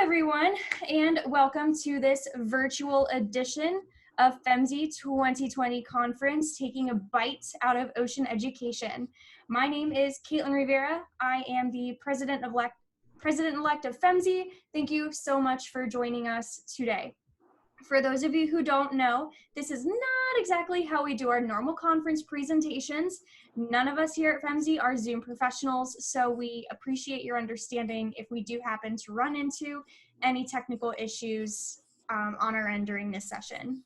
everyone, and welcome to this virtual edition of FMSEA 2020 conference, taking a bite out of ocean education. My name is Caitlin Rivera. I am the President-elect of FMSEA. Thank you so much for joining us today. For those of you who don't know, this is not exactly how we do our normal conference presentations. None of us here at FMSEA are Zoom professionals, so we appreciate your understanding if we do happen to run into any technical issues on our end during this session.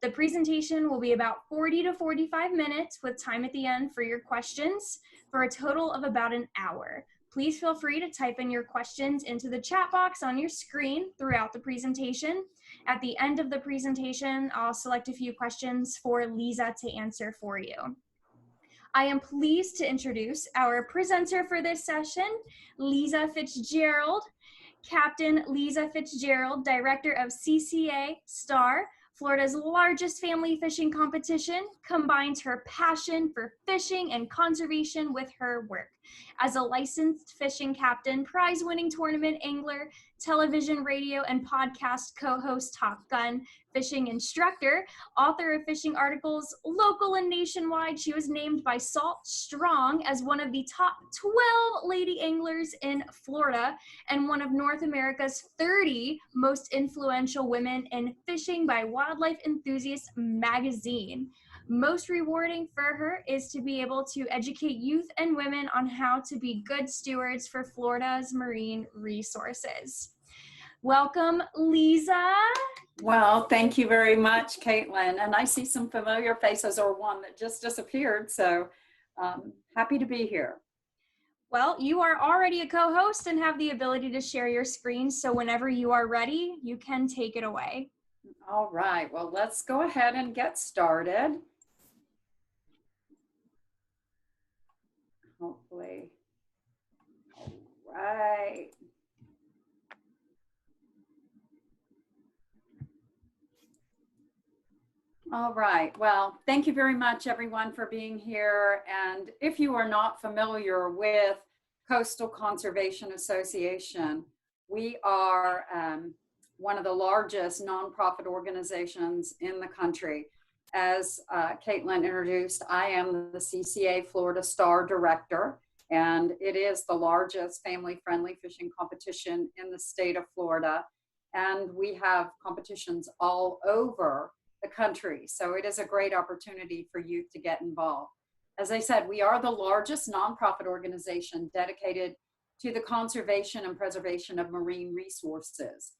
The presentation will be about 40 to 45 minutes with time at the end for your questions for a total of about an hour. Please feel free to type in your questions into the chat box on your screen throughout the presentation. At the end of the presentation, I'll select a few questions for Leiza to answer for you. I am pleased to introduce our presenter for this session, Leiza Fitzgerald. Captain Leiza Fitzgerald, Director of CCA STAR, Florida's largest family fishing competition, combines her passion for fishing and conservation with her work. As a licensed fishing captain, prize-winning tournament angler, television, radio, and podcast co-host, Top Gun, fishing instructor, author of fishing articles local and nationwide, she was named by Salt Strong as one of the top 12 lady anglers in Florida and one of North America's 30 most influential women in fishing by Wildlife Enthusiast magazine. Most rewarding for her is to be able to educate youth and women on how to be good stewards for Florida's marine resources. Welcome, Leiza. Well, thank you very much, Caitlin. And I see some familiar faces or one that just disappeared, so happy to be here. Well, you are already a co-host and have the ability to share your screen, so whenever you are ready, you can take it away. All right, well, let's go ahead and get started. Hopefully. All right. All right, well, thank you very much everyone for being here. And if you are not familiar with Coastal Conservation Association, we are one of the largest nonprofit organizations in the country. As Caitlin introduced, I am the CCA Florida STAR director, and it is the largest family-friendly fishing competition in the state of Florida. And we have competitions all over the country. So it is a great opportunity for youth to get involved. As I said, we are the largest nonprofit organization dedicated to the conservation and preservation of marine resources,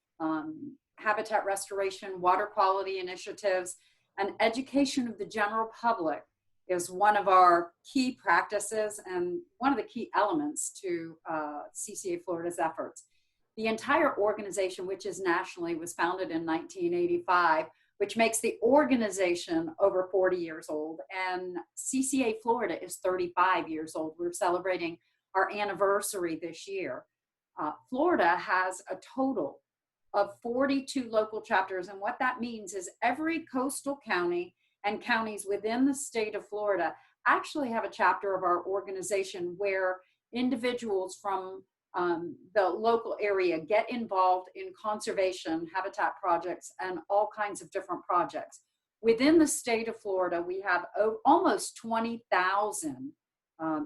habitat restoration, water quality initiatives, and education of the general public is one of our key practices and one of the key elements to CCA Florida's efforts. The entire organization, which is nationally, was founded in 1985, which makes the organization over 40 years old. And CCA Florida is 35 years old. We're celebrating our anniversary this year. Florida has a total of 42 local chapters. And what that means is every coastal county and counties within the state of Florida actually have a chapter of our organization where individuals from the local area get involved in conservation, habitat projects, and all kinds of different projects. Within the state of Florida, we have almost 20,000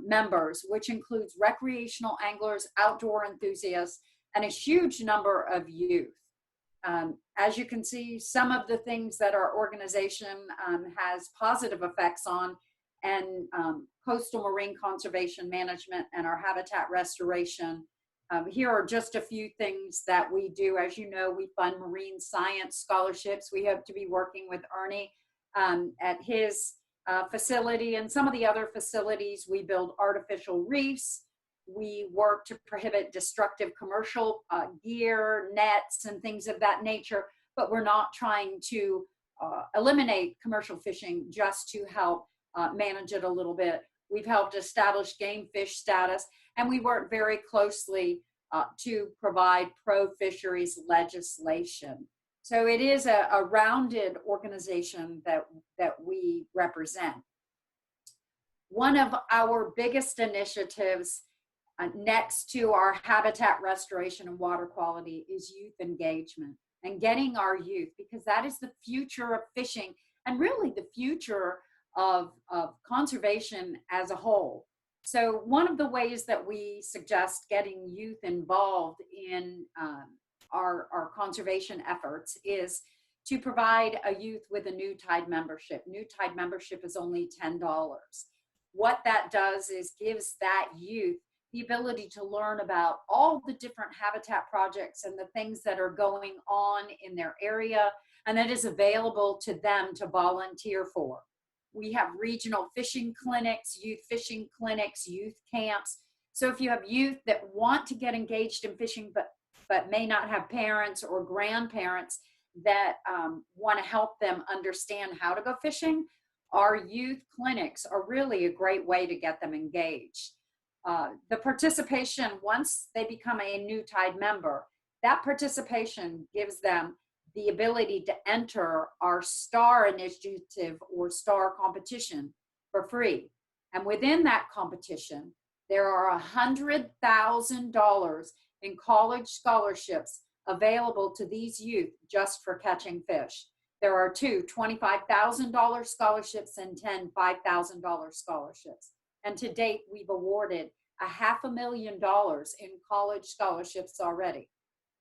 members, which includes recreational anglers, outdoor enthusiasts, and a huge number of youth. As you can see, some of the things that our organization has positive effects on, and coastal marine conservation management and our habitat restoration. Here are just a few things that we do. As you know, we fund marine science scholarships. We hope to be working with Ernie at his facility and some of the other facilities. We build artificial reefs. We work to prohibit destructive commercial gear, nets, and things of that nature, but we're not trying to eliminate commercial fishing, just to help manage it a little bit. We've helped establish game fish status, and we work very closely to provide pro-fisheries legislation. So it is a rounded organization that we represent. One of our biggest initiatives Next to our habitat restoration and water quality is youth engagement and getting our youth, because that is the future of fishing and really the future of conservation as a whole. So one of the ways that we suggest getting youth involved in our conservation efforts is to provide a youth with a new tide membership. New tide membership is only $10. What that does is gives that youth the ability to learn about all the different habitat projects and the things that are going on in their area, and that is available to them to volunteer for. We have regional fishing clinics, youth camps. So if you have youth that want to get engaged in fishing but may not have parents or grandparents that want to help them understand how to go fishing, our youth clinics are really a great way to get them engaged. The participation, once they become a new tide member, that participation gives them the ability to enter our STAR initiative or STAR competition for free. And within that competition, there are $100,000 in college scholarships available to these youth just for catching fish. There are two $25,000 scholarships and 10 $5,000 scholarships. And to date, we've awarded $500,000 in college scholarships already.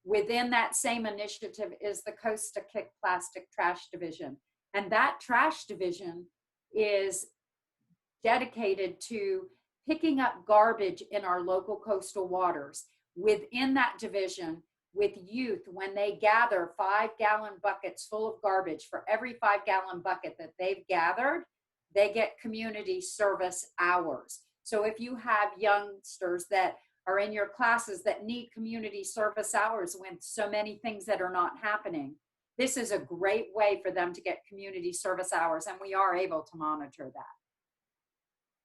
Within that same initiative is the Coast to Kick Plastic Trash Division. And that trash division is dedicated to picking up garbage in our local coastal waters. Within that division, with youth, when they gather 5-gallon buckets full of garbage, for every 5-gallon bucket that they've gathered, they get community service hours. So if you have youngsters that are in your classes that need community service hours with so many things that are not happening, this is a great way for them to get community service hours, and we are able to monitor that.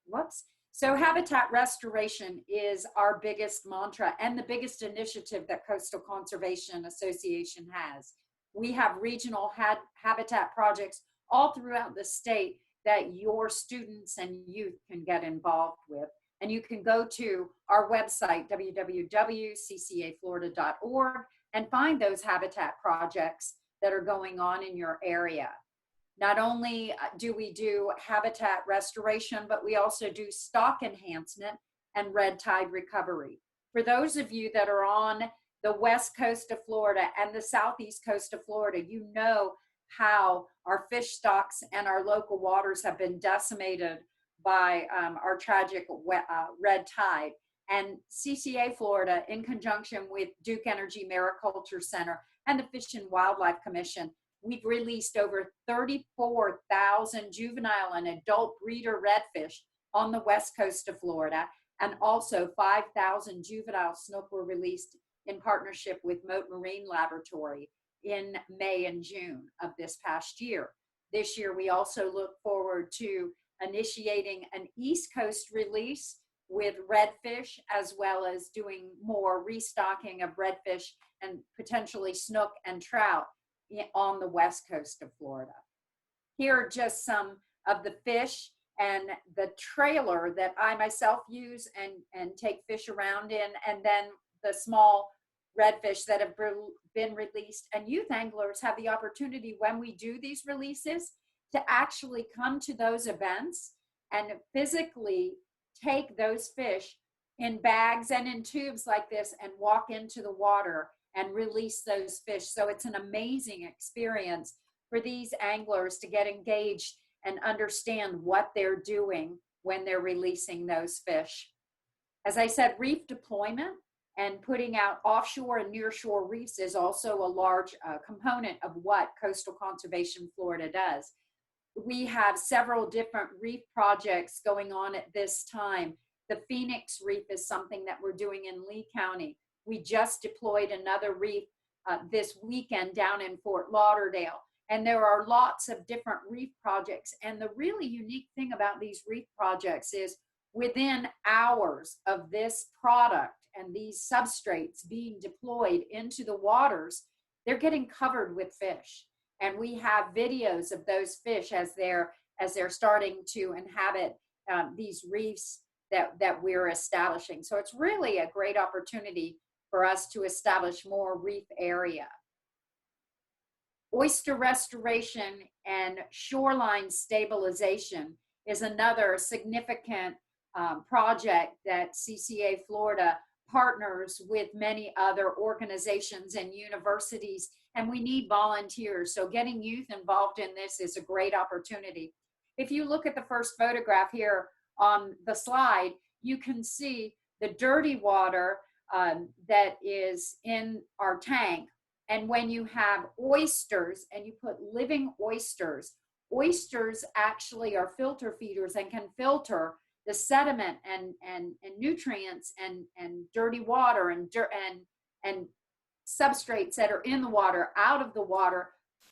Whoops. So habitat restoration is our biggest mantra and the biggest initiative that Coastal Conservation Association has. We have regional habitat projects all throughout the state that your students and youth can get involved with. And you can go to our website, www.ccaflorida.org, and find those habitat projects that are going on in your area. Not only do we do habitat restoration, but we also do stock enhancement and red tide recovery. For those of you that are on the west coast of Florida and the southeast coast of Florida, you know how our fish stocks and our local waters have been decimated by our tragic red tide. And CCA Florida, in conjunction with Duke Energy Mariculture Center and the Fish and Wildlife Commission, we've released over 34,000 juvenile and adult breeder redfish on the west coast of Florida, and also 5,000 juvenile snook were released in partnership with Mote Marine Laboratory in May and June of this past year. This year, we also look forward to initiating an East Coast release with redfish, as well as doing more restocking of redfish and potentially snook and trout on the west coast of Florida. Here are just some of the fish and the trailer that I myself use and take fish around in, and then the small redfish that have been released. And youth anglers have the opportunity, when we do these releases, to actually come to those events and physically take those fish in bags and in tubes like this and walk into the water and release those fish. So it's an amazing experience for these anglers to get engaged and understand what they're doing when they're releasing those fish. As I said, reef deployment and putting out offshore and nearshore reefs is also a large component of what Coastal Conservation Florida does. We have several different reef projects going on at this time. The Phoenix Reef is something that we're doing in Lee County. We just deployed another reef this weekend down in Fort Lauderdale. And there are lots of different reef projects. And the really unique thing about these reef projects is within hours of this product and these substrates being deployed into the waters, they're getting covered with fish. And we have videos of those fish as they're starting to inhabit these reefs that we're establishing. So it's really a great opportunity for us to establish more reef area. Oyster restoration and shoreline stabilization is another significant project that CCA Florida partners with many other organizations and universities, and we need volunteers. So getting youth involved in this is a great opportunity. If you look at the first photograph here on the slide, you can see the dirty water that is in our tank. And when you have oysters and you put living oysters, oysters actually are filter feeders and can filter the sediment and nutrients and dirty water and substrates that are in the water out of the water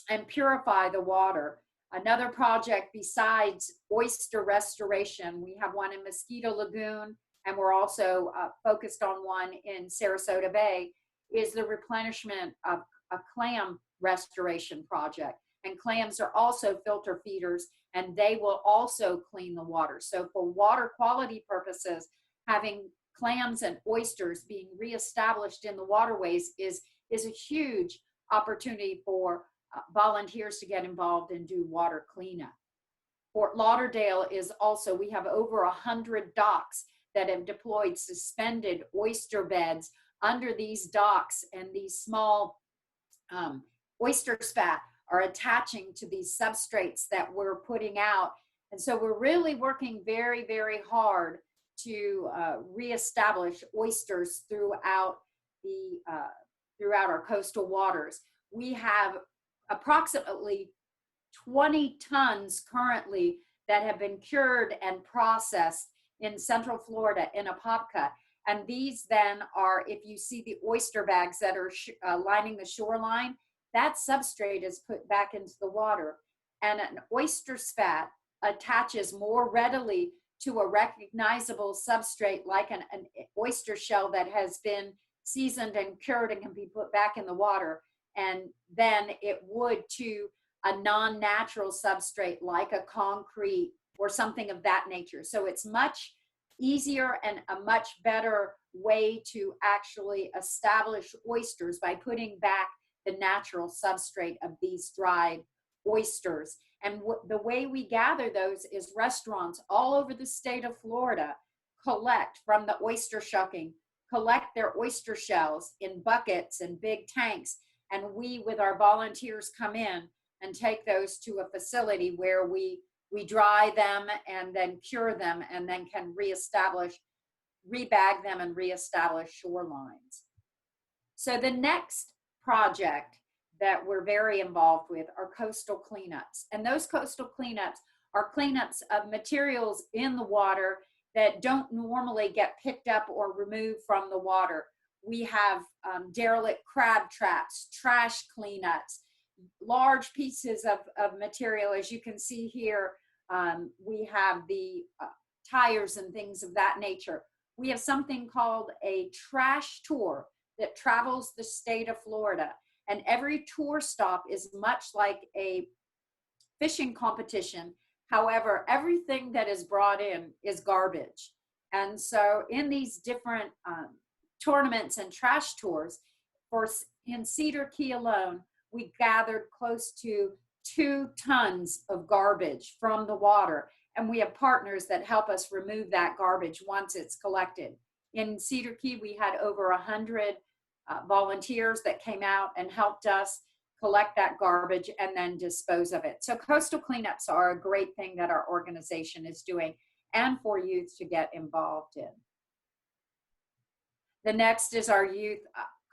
and purify the water. Another project besides oyster restoration, we have one in Mosquito Lagoon, and we're also focused on one in Sarasota Bay, is the replenishment of a clam restoration project. And clams are also filter feeders, and they will also clean the water. So for water quality purposes, having clams and oysters being reestablished in the waterways is a huge opportunity for volunteers to get involved and do water cleanup. Fort Lauderdale is also, we have over 100 docks that have deployed suspended oyster beds under these docks, and these small oyster spat are attaching to these substrates that we're putting out. And so we're really working very, very hard to reestablish oysters throughout our coastal waters. We have approximately 20 tons currently that have been cured and processed in Central Florida in Apopka. And these then are, if you see the oyster bags that are lining the shoreline, that substrate is put back into the water. And an oyster spat attaches more readily to a recognizable substrate like an oyster shell that has been seasoned and cured and can be put back in the water. And then it would to a non-natural substrate like a concrete or something of that nature. So it's much easier and a much better way to actually establish oysters by putting back the natural substrate of these dried oysters. And the way we gather those is restaurants all over the state of Florida collect from the oyster shucking, collect their oyster shells in buckets and big tanks. And we, with our volunteers, come in and take those to a facility where we dry them and then cure them and then can rebag them and reestablish shorelines. So the next project that we're very involved with are coastal cleanups. And those coastal cleanups are cleanups of materials in the water that don't normally get picked up or removed from the water. We have derelict crab traps, trash cleanups, large pieces of material. As you can see here, we have the tires and things of that nature. We have something called a trash tour that travels the state of Florida. And every tour stop is much like a fishing competition. However, everything that is brought in is garbage. And so in these different tournaments and trash tours, in Cedar Key alone, we gathered close to 2 tons of garbage from the water. And we have partners that help us remove that garbage once it's collected. In Cedar Key, we had over 100 volunteers that came out and helped us collect that garbage and then dispose of it. So coastal cleanups are a great thing that our organization is doing and for youth to get involved in. The next is our youth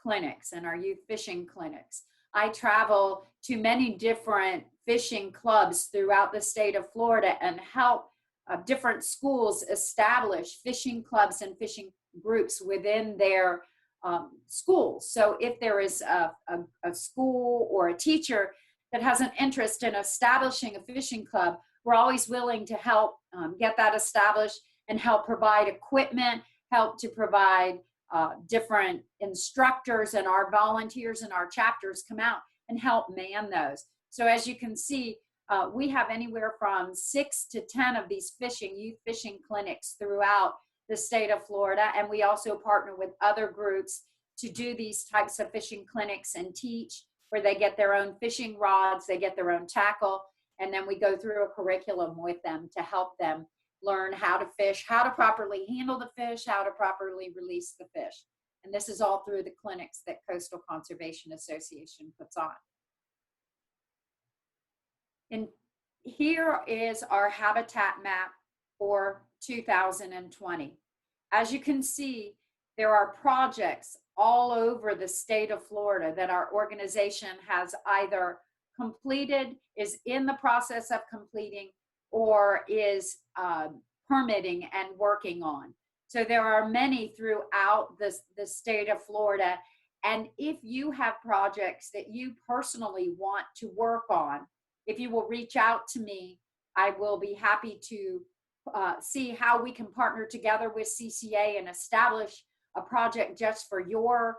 clinics and our youth fishing clinics. I travel to many different fishing clubs throughout the state of Florida and help different schools establish fishing clubs and fishing groups within their schools. So if there is a school or a teacher that has an interest in establishing a fishing club, we're always willing to help get that established and help provide equipment, help to provide different instructors, and our volunteers and our chapters come out and help man those. So as you can see, we have anywhere from 6 to 10 of these youth fishing clinics throughout the state of Florida. And we also partner with other groups to do these types of fishing clinics and teach, where they get their own fishing rods, they get their own tackle, and then we go through a curriculum with them to help them learn how to fish, how to properly handle the fish, how to properly release the fish. And this is all through the clinics that Coastal Conservation Association puts on. And here is our habitat map for 2020. As you can see, there are projects all over the state of Florida that our organization has either completed, is in the process of completing, or is permitting and working on. So there are many throughout the state of Florida. And if you have projects that you personally want to work on, if you will reach out to me, I will be happy to see how we can partner together with CCA and establish a project just for your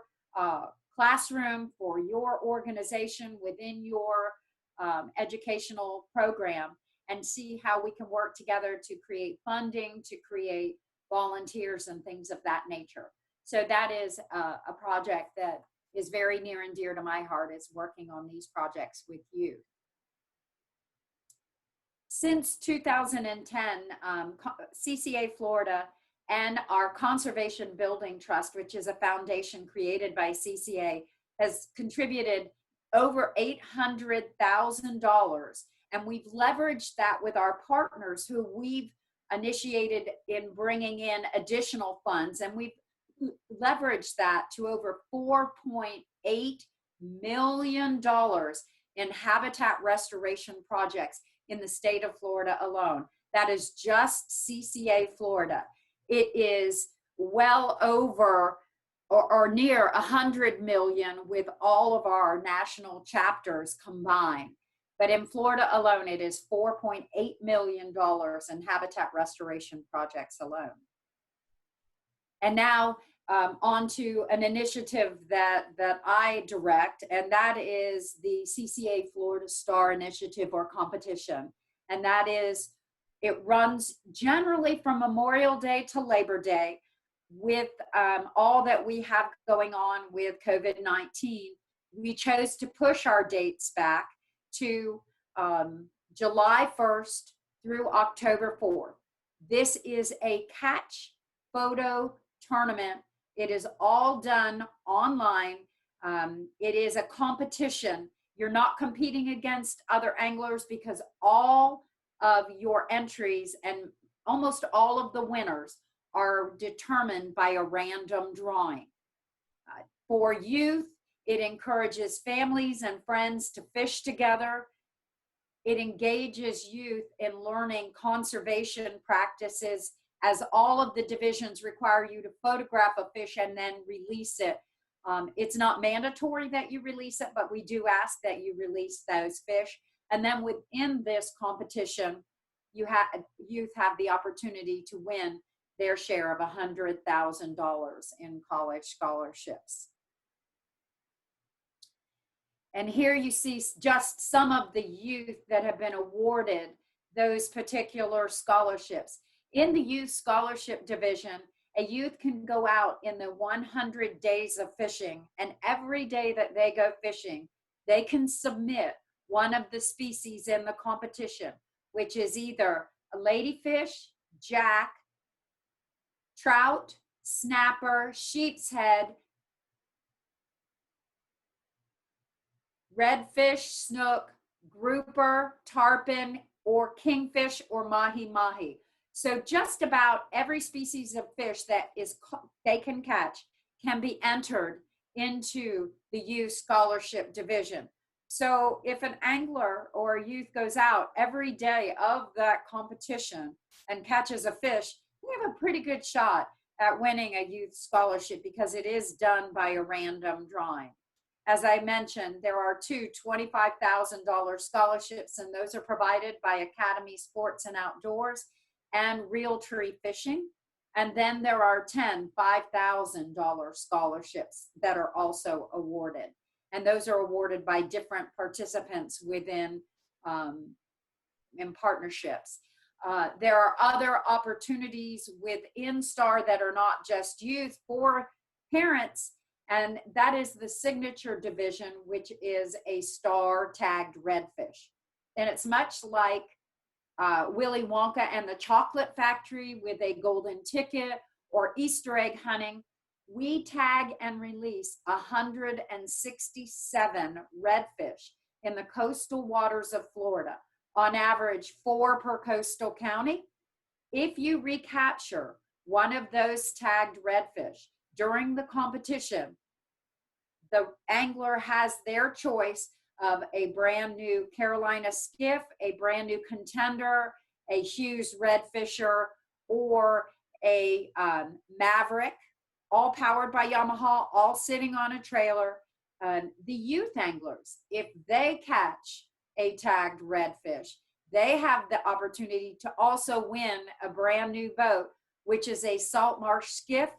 classroom, for your organization within your educational program, and see how we can work together to create funding, to create volunteers and things of that nature. So that is a project that is very near and dear to my heart, is working on these projects with you. Since 2010, CCA Florida and our Conservation Building Trust, which is a foundation created by CCA, has contributed over $800,000. And we've leveraged that with our partners who we've initiated in bringing in additional funds. And we've leveraged that to over $4.8 million in habitat restoration projects in the state of Florida alone. That is just CCA Florida. It is well over or near 100 million with all of our national chapters combined. But in Florida alone, it is $4.8 million in habitat restoration projects alone. And now on to an initiative that I direct, and that is the CCA Florida STAR initiative or competition. And that is, it runs generally from Memorial Day to Labor Day. With all that we have going on with COVID-19, we chose to push our dates back to July 1st through October 4th. This is a catch photo tournament. It is all done online. It is a competition. You're not competing against other anglers, because all of your entries and almost all of the winners are determined by a random drawing. For youth, it encourages families and friends to fish together. It engages youth in learning conservation practices, as all of the divisions require you to photograph a fish and then release it. It's not mandatory that you release it, but we do ask that you release those fish. And then within this competition, youth have the opportunity to win their share of $100,000 in college scholarships. And here you see just some of the youth that have been awarded those particular scholarships. In the youth scholarship division, a youth can go out in the 100 days of fishing, and every day that they go fishing, they can submit one of the species in the competition, which is either a ladyfish, jack, trout, snapper, sheep's head, redfish, snook, grouper, tarpon, or kingfish, or mahi-mahi. So just about every species of fish that they can catch can be entered into the youth scholarship division. So if an angler or a youth goes out every day of that competition and catches a fish, we have a pretty good shot at winning a youth scholarship, because it is done by a random drawing. As I mentioned, there are two $25,000 scholarships, and those are provided by Academy Sports and Outdoors and Realtree Fishing. And then there are 10 $5,000 scholarships that are also awarded. And those are awarded by different participants within in partnerships. There are other opportunities within STAR that are not just youth for parents, and that is the signature division, which is a STAR tagged redfish. And it's much like Willy Wonka and the Chocolate Factory with a golden ticket or Easter egg hunting. We tag and release 167 redfish in the coastal waters of Florida, on average 4 per coastal county. If you recapture one of those tagged redfish during the competition, the angler has their choice of a brand new Carolina skiff, a brand new contender, a Hughes redfisher, or a Maverick, all powered by Yamaha, all sitting on a trailer. The youth anglers, if they catch a tagged redfish, they have the opportunity to also win a brand new boat, which is a salt marsh skiff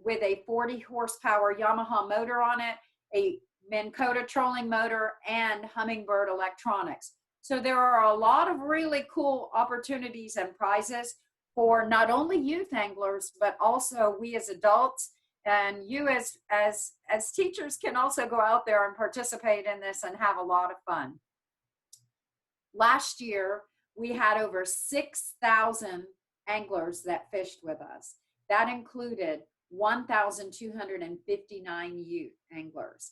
with a 40 horsepower Yamaha motor on it, a Minn Kota trolling motor, and Humminbird electronics. So there are a lot of really cool opportunities and prizes for not only youth anglers, but also we as adults, and you as teachers can also go out there and participate in this and have a lot of fun. Last year, we had over 6,000 anglers that fished with us. That included 1,259 youth anglers.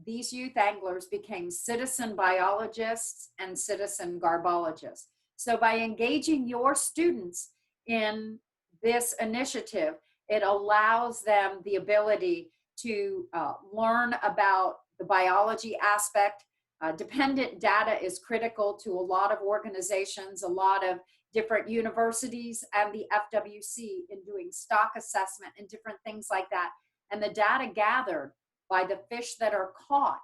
These youth anglers became citizen biologists and citizen garbologists. So by engaging your students in this initiative, it allows them the ability to learn about the biology aspect. Dependent data is critical to a lot of organizations, a lot of different universities, and the FWC in doing stock assessment and different things like that. And the data gathered by the fish that are caught,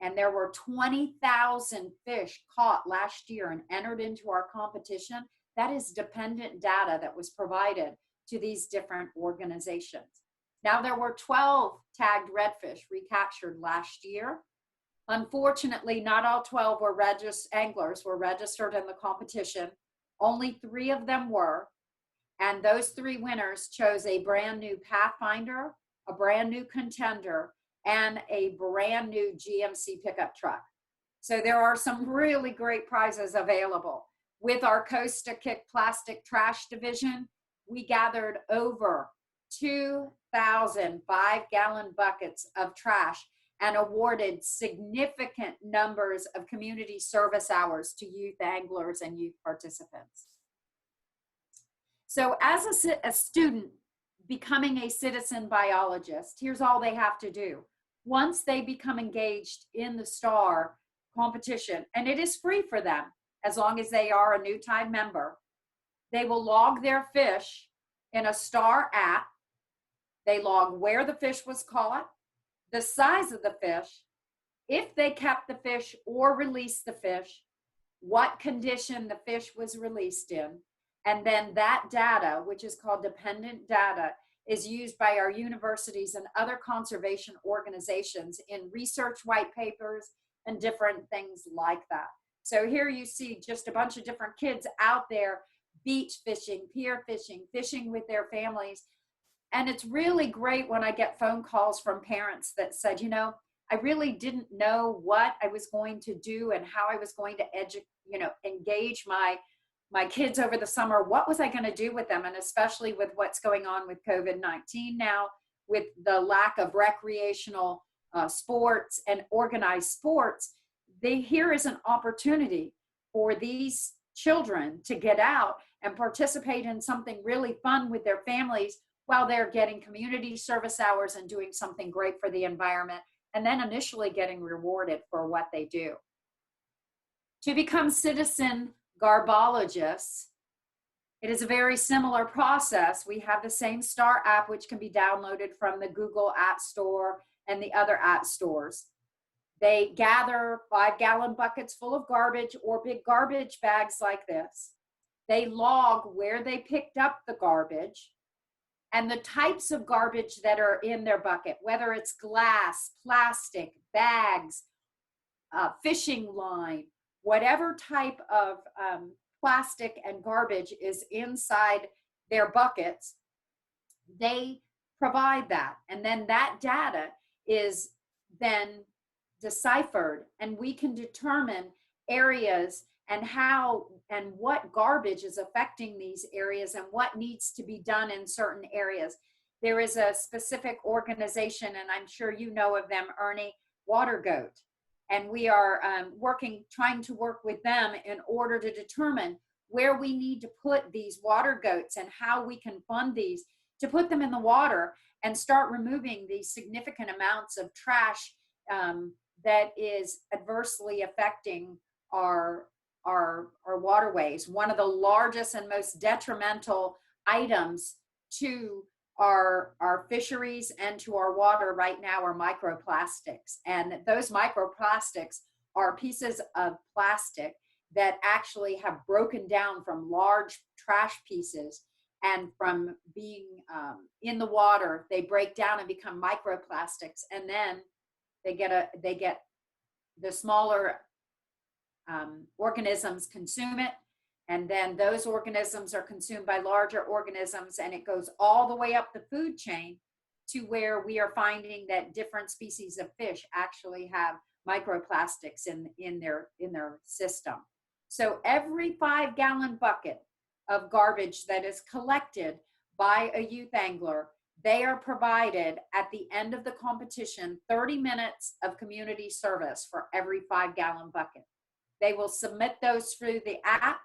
and there were 20,000 fish caught last year and entered into our competition. That is dependent data that was provided to these different organizations. Now, there were 12 tagged redfish recaptured last year. Unfortunately, not all 12 anglers were registered in the competition. Only 3 of them were, and those 3 winners chose a brand new Pathfinder, a brand new Contender, and a brand new GMC pickup truck. So there are some really great prizes available. With our Costa Kick plastic trash division, we gathered over 2,000 5-gallon buckets of trash and awarded significant numbers of community service hours to youth anglers and youth participants. So as a student becoming a citizen biologist, here's all they have to do. Once they become engaged in the STAR competition, and it is free for them as long as they are a new time member, they will log their fish in a STAR app. They log where the fish was caught, the size of the fish, if they kept the fish or released the fish, what condition the fish was released in, and then that data, which is called dependent data, is used by our universities and other conservation organizations in research white papers and different things like that. So here you see just a bunch of different kids out there beach fishing, pier fishing, fishing with their families. And it's really great when I get phone calls from parents that said, you know, I really didn't know what I was going to do and how I was going to engage my kids over the summer. What was I going to do with them? And especially with what's going on with COVID-19 now, with the lack of recreational sports and organized sports, here is an opportunity for these children to get out and participate in something really fun with their families while they're getting community service hours and doing something great for the environment, and then initially getting rewarded for what they do. To become citizen garbologists, it is a very similar process. We have the same STAR app, which can be downloaded from the Google App Store and the other app stores. They gather 5-gallon buckets full of garbage or big garbage bags like this. They log where they picked up the garbage and the types of garbage that are in their bucket, whether it's glass, plastic, bags, fishing line, whatever type of plastic and garbage is inside their buckets, they provide that. And then that data is then deciphered, and we can determine areas and how and what garbage is affecting these areas and what needs to be done in certain areas. There is a specific organization, and I'm sure you know of them, Ernie, Water Goat. And we are trying to work with them in order to determine where we need to put these water goats and how we can fund these to put them in the water and start removing these significant amounts of trash that is adversely affecting our waterways. One of the largest and most detrimental items to our fisheries and to our water right now are microplastics. And those microplastics are pieces of plastic that actually have broken down from large trash pieces, and from being in the water, they break down and become microplastics, and then they get the smaller organisms consume it, and then those organisms are consumed by larger organisms, and it goes all the way up the food chain to where we are finding that different species of fish actually have microplastics in their system. So every 5-gallon bucket of garbage that is collected by a youth angler, they are provided at the end of the competition 30 minutes of community service for every 5-gallon bucket. They will submit those through the app.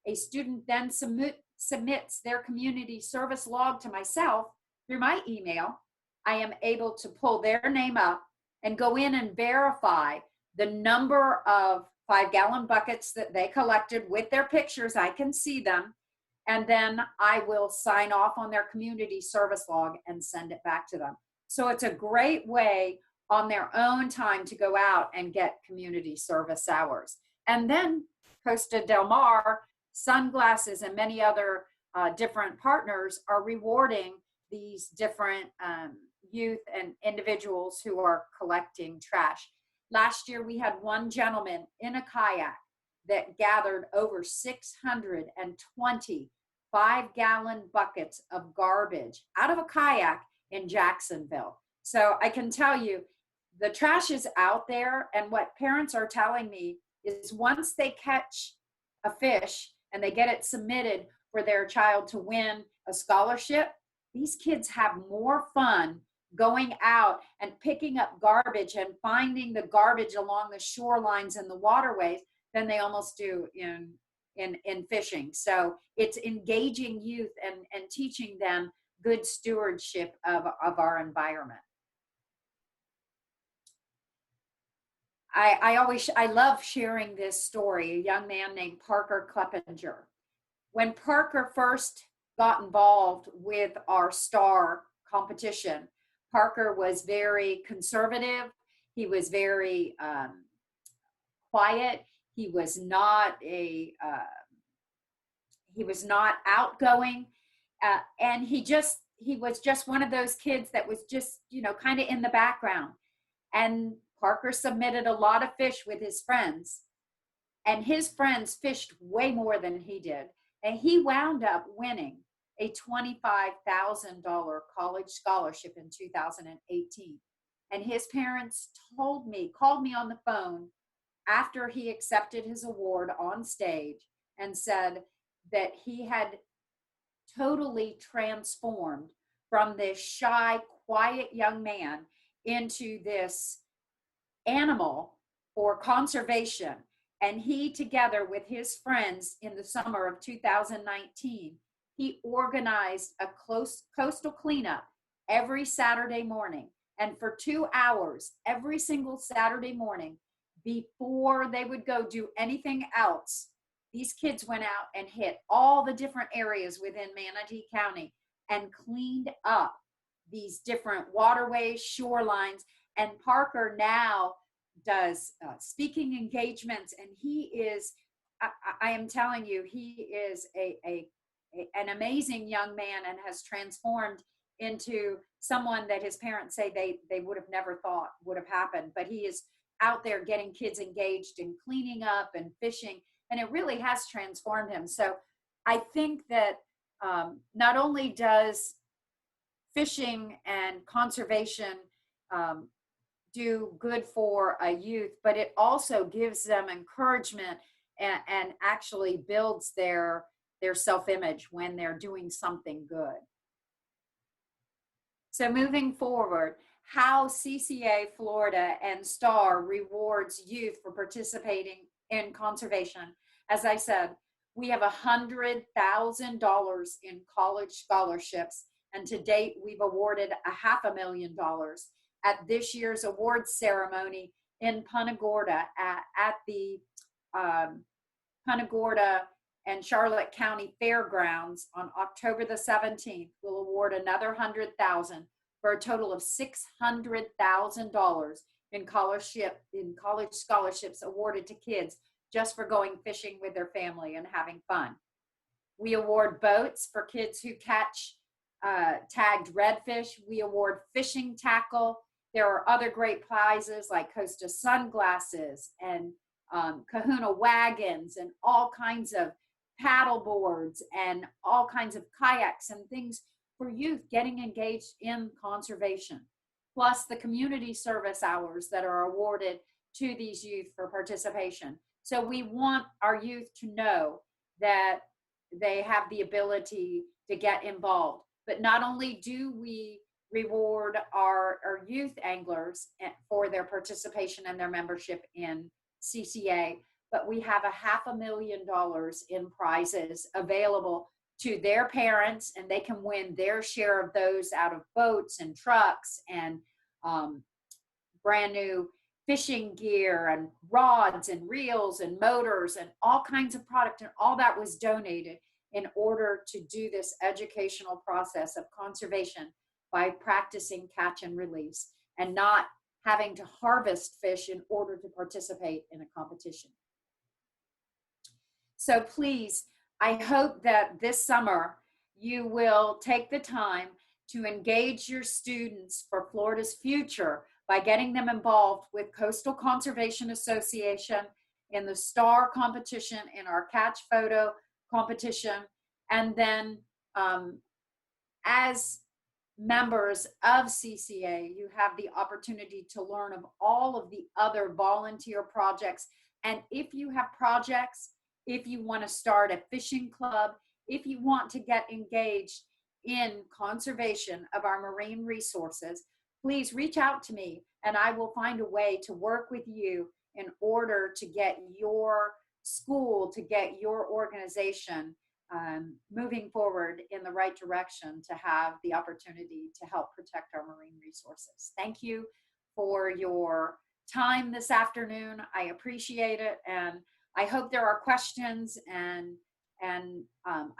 A student then submits their community service log to myself through my email. I am able to pull their name up and go in and verify the number of 5-gallon buckets that they collected with their pictures. I can see them. And then I will sign off on their community service log and send it back to them. So it's a great way on their own time to go out and get community service hours. And then Costa Del Mar, Sunglasses, and many other different partners are rewarding these different youth and individuals who are collecting trash. Last year, we had one gentleman in a kayak that gathered over 620 5-gallon buckets of garbage out of a kayak in Jacksonville. So I can tell you, the trash is out there, and what parents are telling me is once they catch a fish and they get it submitted for their child to win a scholarship, these kids have more fun going out and picking up garbage and finding the garbage along the shorelines and the waterways than they almost do in fishing. So it's engaging youth and teaching them good stewardship of our environment. I love sharing this story, a young man named Parker Kleppinger. When Parker first got involved with our STAR competition, Parker was very conservative. He was very quiet. He was not outgoing, and he was just one of those kids that was just kind of in the background. And Parker submitted a lot of fish with his friends, and his friends fished way more than he did, and he wound up winning a $25,000 college scholarship in 2018. And his parents called me on the phone after he accepted his award on stage and said that he had totally transformed from this shy, quiet young man into this animal for conservation. And he, together with his friends in the summer of 2019, he organized a coastal cleanup every Saturday morning. And for 2 hours, every single Saturday morning, before they would go do anything else, these kids went out and hit all the different areas within Manatee County and cleaned up these different waterways, shorelines. And Parker now does speaking engagements, and he is, I am telling you, he is an amazing young man and has transformed into someone that his parents say they would have never thought would have happened. But he is out there getting kids engaged in cleaning up and fishing. and it really has transformed him. So I think that not only does fishing and conservation do good for a youth, but it also gives them encouragement and actually builds their self-image when they're doing something good. So moving forward, how CCA Florida and STAR rewards youth for participating in conservation. As I said, we have $100,000 in college scholarships, and to date, we've awarded $500,000 at this year's awards ceremony in Punta Gorda at the Punta Gorda and Charlotte County Fairgrounds on October the 17th. We'll award another $100,000 for a total of $600,000 in college scholarships awarded to kids just for going fishing with their family and having fun. We award boats for kids who catch tagged redfish. We award fishing tackle. There are other great prizes like Costa sunglasses and Kahuna wagons and all kinds of paddle boards and all kinds of kayaks and things for youth getting engaged in conservation, plus the community service hours that are awarded to these youth for participation. So we want our youth to know that they have the ability to get involved. But not only do we reward our youth anglers for their participation and their membership in CCA, but we have $500,000 in prizes available to their parents, and they can win their share of those out of boats and trucks and brand new fishing gear and rods and reels and motors and all kinds of product, and all that was donated in order to do this educational process of conservation by practicing catch and release and not having to harvest fish in order to participate in a competition. So please, I hope that this summer you will take the time to engage your students for Florida's future by getting them involved with Coastal Conservation Association in the STAR competition, in our catch photo competition, and then as members of CCA, you have the opportunity to learn of all of the other volunteer projects. And if you have projects, if you want to start a fishing club, if you want to get engaged in conservation of our marine resources, please reach out to me and I will find a way to work with you in order to get your school, to get your organization moving forward in the right direction to have the opportunity to help protect our marine resources. Thank you for your time this afternoon. I appreciate it, and I hope there are questions and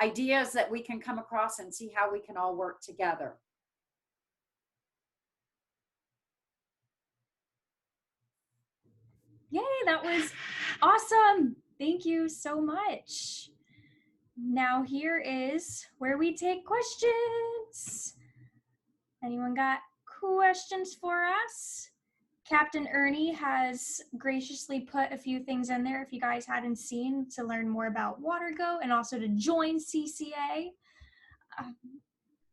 ideas that we can come across and see how we can all work together. Yay, that was awesome. Thank you so much. Now here is where we take questions. Anyone got questions for us? Captain Ernie has graciously put a few things in there if you guys hadn't seen, to learn more about WaterGo and also to join CCA.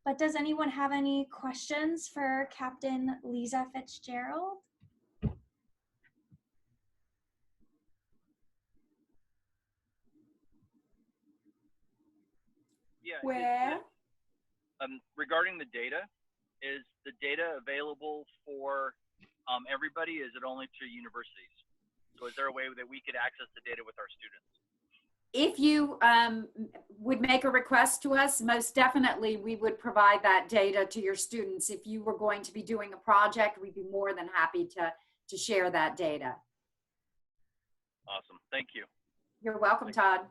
But does anyone have any questions for Captain Leiza Fitzgerald? Yeah. Where? Regarding the data, is the data available for everybody? Is it only to universities? So is there a way that we could access the data with our students? If you would make a request to us, most definitely we would provide that data to your students. If you were going to be doing a project, we'd be more than happy to share that data. Awesome. Thank you. You're welcome, Todd.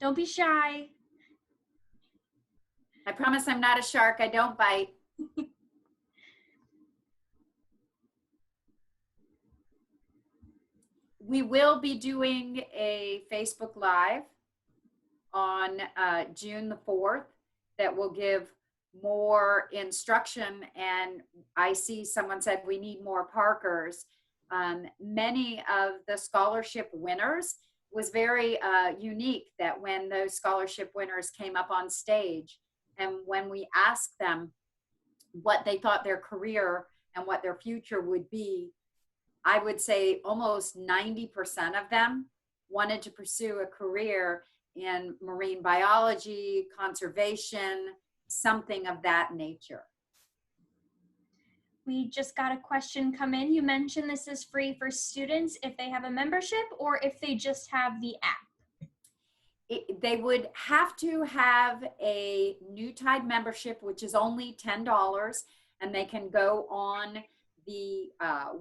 Don't be shy. I promise I'm not a shark. I don't bite. We will be doing a Facebook Live on June the 4th that will give more instruction, and I see someone said we need more Parkers. Many of the scholarship winners was very unique that when those scholarship winners came up on stage and when we asked them what they thought their career and what their future would be, I would say almost 90% of them wanted to pursue a career in marine biology, conservation, something of that nature. We just got a question come in. You mentioned this is free for students if they have a membership or if they just have the app. They would have to have a New Tide membership, which is only $10, and they can go on the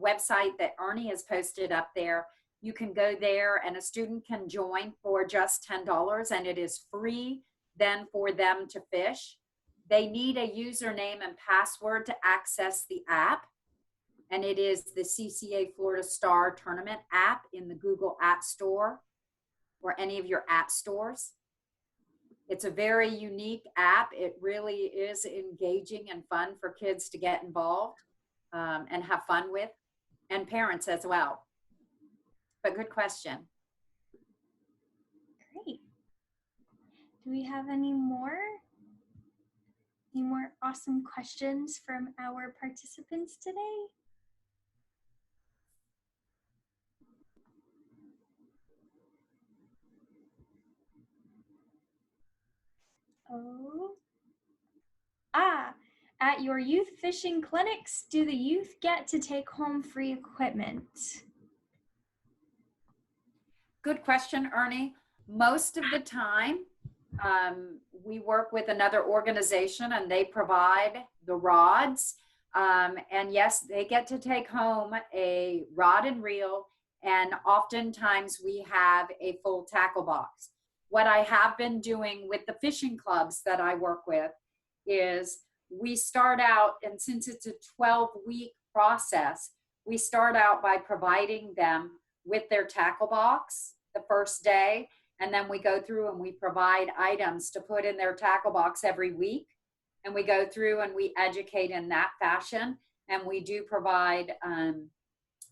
website that Ernie has posted up there. You can go there and a student can join for just $10, and it is free then for them to fish. They need a username and password to access the app, and it is the CCA Florida STAR tournament app in the Google App Store or any of your app stores. It's a very unique app. It really is engaging and fun for kids to get involved and have fun with, and parents as well. But good question. Great. Do we have any more? Any more awesome questions from our participants today? Oh. At your youth fishing clinics, do the youth get to take home free equipment? Good question, Ernie. Most of the time, we work with another organization and they provide the rods. And yes, they get to take home a rod and reel, and oftentimes we have a full tackle box. What I have been doing with the fishing clubs that I work with is we start out, and since it's a 12-week process, we start out by providing them with their tackle box the first day, and then we go through and we provide items to put in their tackle box every week, and we go through and we educate in that fashion, and we do provide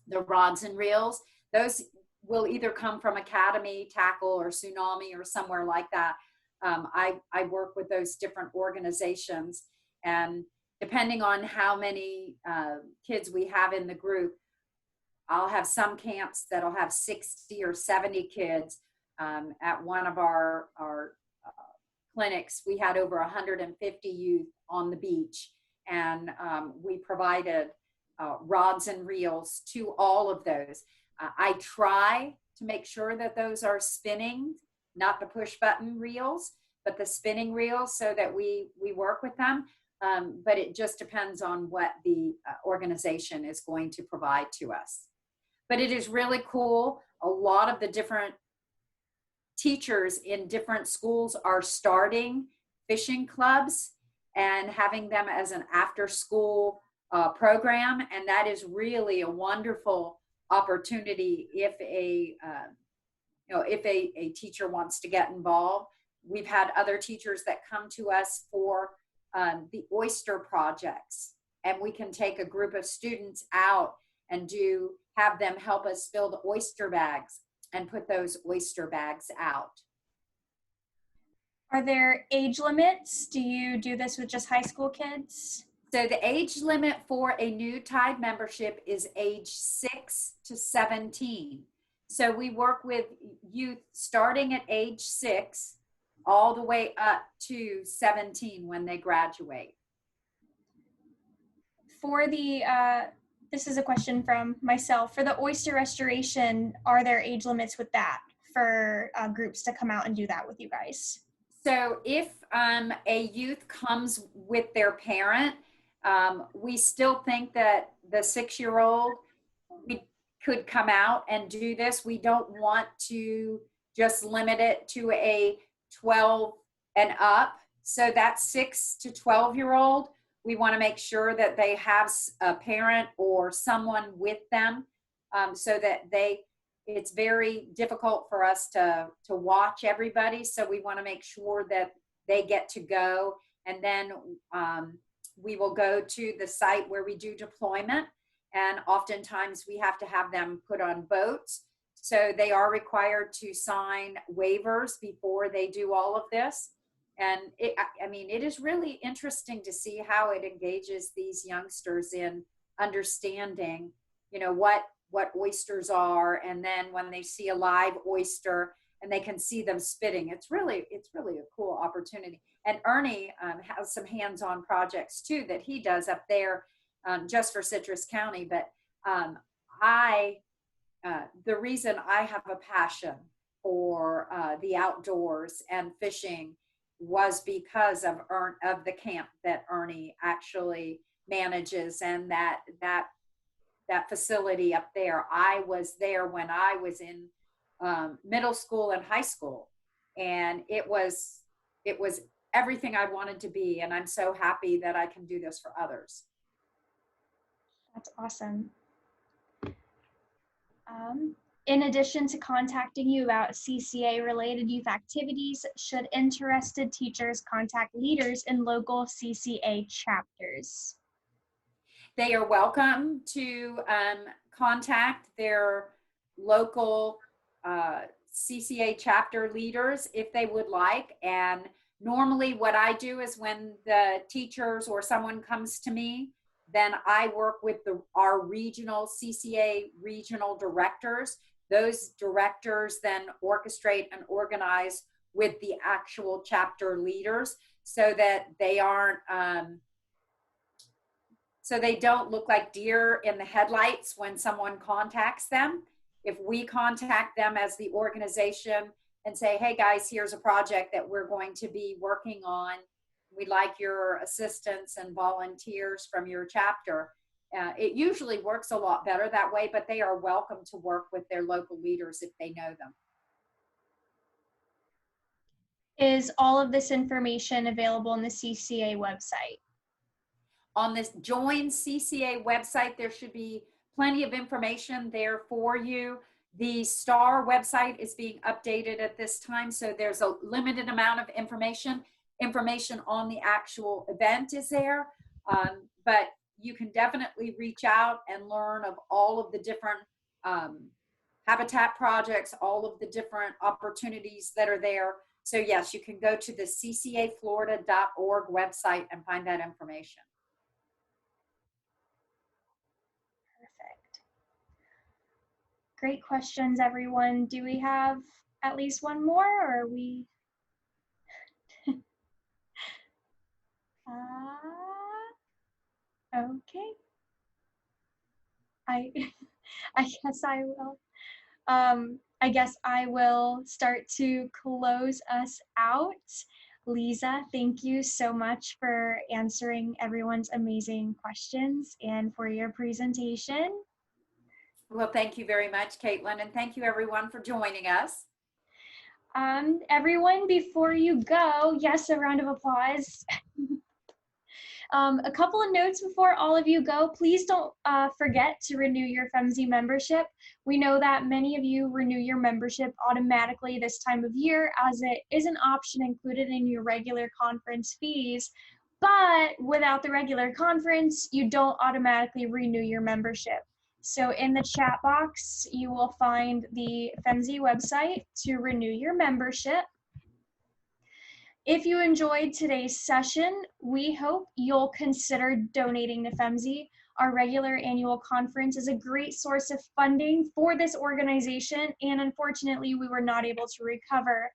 the rods and reels. Those will either come from Academy, Tackle, or Tsunami, or somewhere like that. I work with those different organizations, and depending on how many kids we have in the group, I'll have some camps that'll have 60 or 70 kids. At one of our clinics, we had over 150 youth on the beach, and we provided rods and reels to all of those. I try to make sure that those are spinning, not the push button reels, but the spinning reels, so that we work with them. But it just depends on what the organization is going to provide to us. But it is really cool. A lot of the different teachers in different schools are starting fishing clubs and having them as an after-school program, and that is really a wonderful opportunity if a teacher wants to get involved. We've had other teachers that come to us for the oyster projects, and we can take a group of students out and have them help us fill the oyster bags and put those oyster bags out. Are there age limits? Do you do this with just high school kids? So the age limit for a New Tide membership is age 6 to 17. So we work with youth starting at age 6 all the way up to 17 when they graduate. For the, this is a question from myself. For the oyster restoration, are there age limits with that for groups to come out and do that with you guys? So if a youth comes with their parent, we still think that the 6-year-old could come out and do this. We don't want to just limit it to a 12 and up. So that 6 to 12-year-old, we want to make sure that they have a parent or someone with them, so that it's very difficult for us to watch everybody. So we want to make sure that they get to go And then we will go to the site where we do deployment. And oftentimes we have to have them put on boats. So they are required to sign waivers before they do all of this. And I mean, it is really interesting to see how it engages these youngsters in understanding, you know, what oysters are. And then when they see a live oyster and they can see them spitting, it's really a cool opportunity. And Ernie has some hands-on projects too that he does up there just for Citrus County. But the reason I have a passion for the outdoors and fishing was because of the camp that Ernie actually manages, and that facility up there. I was there when I was in middle school and high school, and it was everything I wanted to be, and I'm so happy that I can do this for others. That's awesome. In addition to contacting you about CCA-related youth activities, should interested teachers contact leaders in local CCA chapters? They are welcome to contact their local CCA chapter leaders if they would like. And normally what I do is when the teachers or someone comes to me, then I work with our regional CCA regional directors. Those directors then orchestrate and organize with the actual chapter leaders so that they aren't, so they don't look like deer in the headlights when someone contacts them. If we contact them as the organization and say, hey guys, here's a project that we're going to be working on, we'd like your assistance and volunteers from your chapter. It usually works a lot better that way, but they are welcome to work with their local leaders if they know them. Is all of this information available on the CCA website? On this Join CCA website, there should be plenty of information there for you. The STAR website is being updated at this time, so there's a limited amount of information. Information on the actual event is there, but you can definitely reach out and learn of all of the different habitat projects, all of the different opportunities that are there. So yes, you can go to the ccaflorida.org website and find that information. Perfect. Great questions, everyone. Do we have at least one more, or are we? Okay. I guess I will. I guess I will start to close us out. Leiza, thank you so much for answering everyone's amazing questions and for your presentation. Well, thank you very much, Caitlin, and thank you everyone for joining us. Everyone, before you go, yes, a round of applause. A couple of notes before all of you go. Please don't forget to renew your FMSEA membership. We know that many of you renew your membership automatically this time of year, as it is an option included in your regular conference fees. But without the regular conference, you don't automatically renew your membership. So in the chat box, you will find the FMSEA website to renew your membership. If you enjoyed today's session, we hope you'll consider donating to FMSEA. Our regular annual conference is a great source of funding for this organization, and unfortunately, we were not able to recover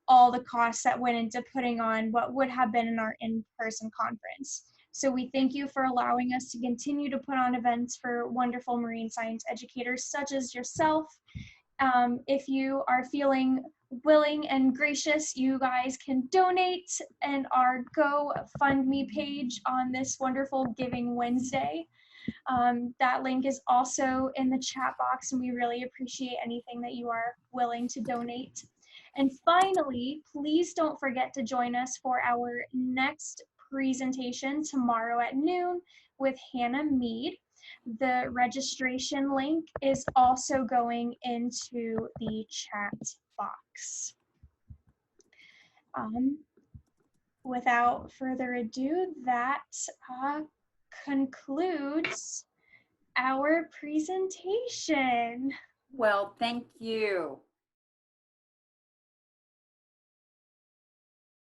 all the costs that went into putting on what would have been our in-person conference. So we thank you for allowing us to continue to put on events for wonderful marine science educators such as yourself. If you are feeling willing and gracious, you guys can donate in our GoFundMe page on this wonderful Giving Wednesday. That link is also in the chat box, and we really appreciate anything that you are willing to donate. And finally, please don't forget to join us for our next presentation tomorrow at noon with Hannah Mead. The registration link is also going into the chat box. without further ado, that concludes our presentation. Well, thank you.